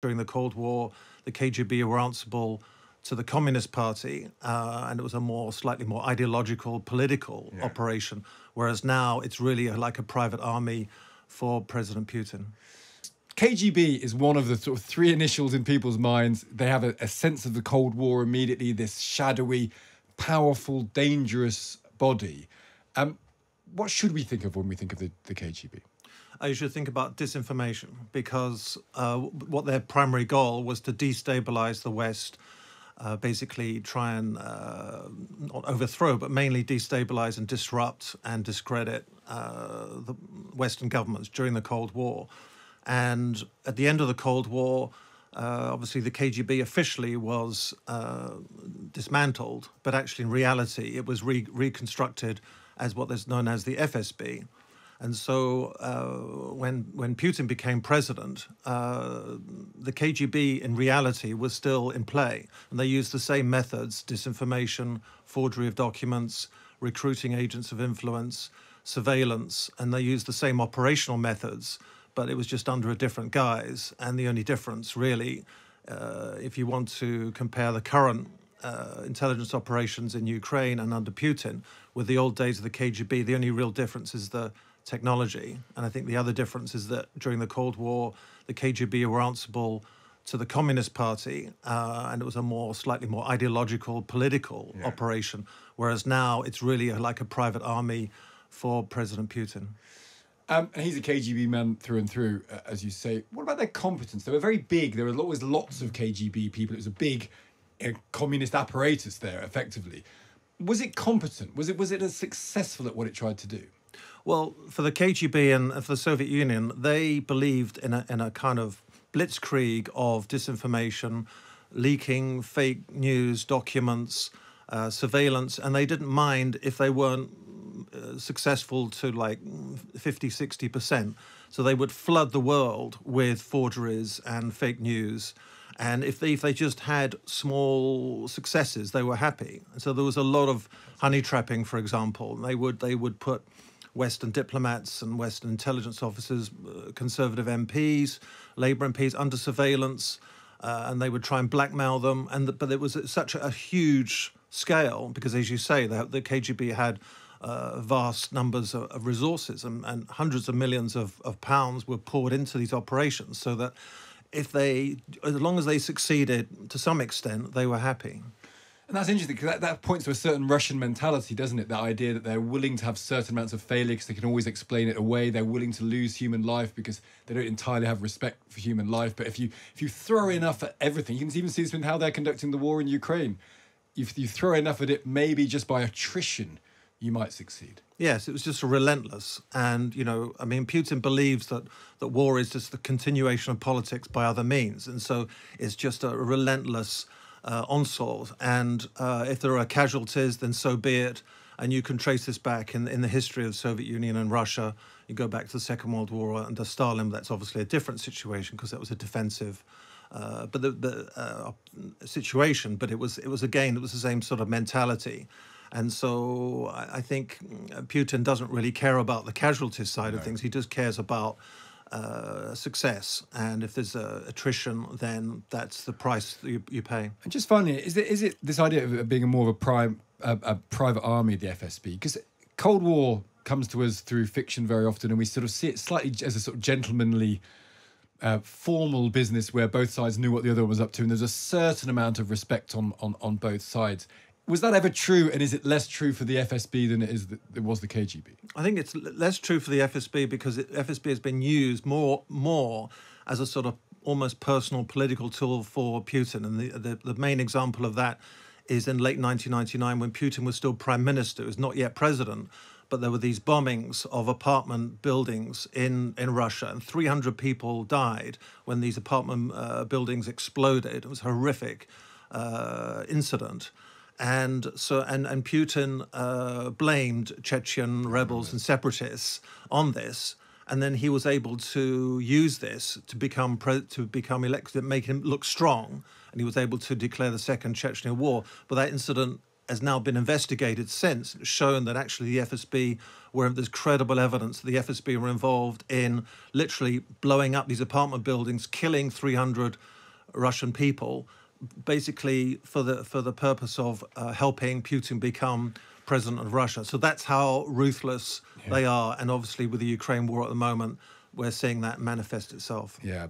During the Cold War, the KGB were answerable to the Communist Party, and it was a slightly more ideological, political operation, whereas now it's really like a private army for President Putin. KGB is one of the sort of three initials in people's minds. They have a sense of the Cold War immediately, this shadowy, powerful, dangerous body. What should we think of when we think of the KGB? You should think about disinformation, because what their primary goal was to destabilize the West, basically try and not overthrow, but mainly destabilize and disrupt and discredit the Western governments during the Cold War. And at the end of the Cold War, obviously the KGB officially was dismantled, but actually in reality it was reconstructed as what is known as the FSB. And so when Putin became president, the KGB in reality was still in play. And they used the same methods: disinformation, forgery of documents, recruiting agents of influence, surveillance, and they used the same operational methods, but it was just under a different guise. And the only difference, really, if you want to compare the current intelligence operations in Ukraine and under Putin with the old days of the KGB, the only real difference is the technology. And I think the other difference is that during the Cold War, the KGB were answerable to the Communist Party, and it was a slightly more ideological, political operation, whereas now it's really like a private army for President Putin. And he's a KGB man through and through, as you say. What about their competence? They were very big. There were always lots of KGB people. It was a big communist apparatus there, effectively. Was it competent? Was it as successful at what it tried to do? Well, for the KGB and for the Soviet Union, they believed in a kind of blitzkrieg of disinformation, leaking fake news, documents, surveillance, and they didn't mind if they weren't successful to like 50, 60%. So they would flood the world with forgeries and fake news. And if they just had small successes, they were happy. And so there was a lot of honey trapping, for example. They would put Western diplomats and Western intelligence officers, conservative MPs, Labour MPs under surveillance, and they would try and blackmail them. But it was at such a huge scale because, as you say, the KGB had vast numbers of resources, and hundreds of millions of pounds were poured into these operations, so that as long as they succeeded to some extent, they were happy. And that's interesting, because that points to a certain Russian mentality, doesn't it? That idea that they're willing to have certain amounts of failure because they can always explain it away. They're willing to lose human life because they don't entirely have respect for human life. But if you throw enough at everything, you can even see this in how they're conducting the war in Ukraine. If you throw enough at it, maybe just by attrition, you might succeed. Yes, it was just relentless. And, I mean, Putin believes that war is just the continuation of politics by other means. And so it's just a relentless onslaught. And if there are casualties, then so be it. And you can trace this back in the history of the Soviet Union and Russia. You go back to the Second World War under Stalin. That's obviously a different situation because that was a defensive situation. But it was the same sort of mentality. And so I think Putin doesn't really care about the casualties side of things. He just cares about success. And if there's attrition, then that's the price that you pay. And just finally, is it this idea of it being more of a private army, the FSB? Because Cold War comes to us through fiction very often, and we sort of see it slightly as a sort of gentlemanly, formal business where both sides knew what the other one was up to, and there's a certain amount of respect on both sides. Was that ever true, and is it less true for the FSB than it was the KGB? I think it's less true for the FSB because FSB has been used more as a sort of almost personal political tool for Putin. And the main example of that is in late 1999 when Putin was still prime minister. He was not yet president, but there were these bombings of apartment buildings in Russia, and 300 people died when these apartment buildings exploded. It was a horrific incident. And Putin blamed Chechen rebels and separatists on this, and then he was able to use this to become elected, make him look strong, and he was able to declare the Second Chechen War. But that incident has now been investigated since, shown that actually the FSB there's credible evidence that the FSB were involved in literally blowing up these apartment buildings, killing 300 Russian people, basically for the purpose of helping Putin become president of Russia. So that's how ruthless they are. And obviously with the Ukraine war at the moment, we're seeing that manifest itself. Yeah.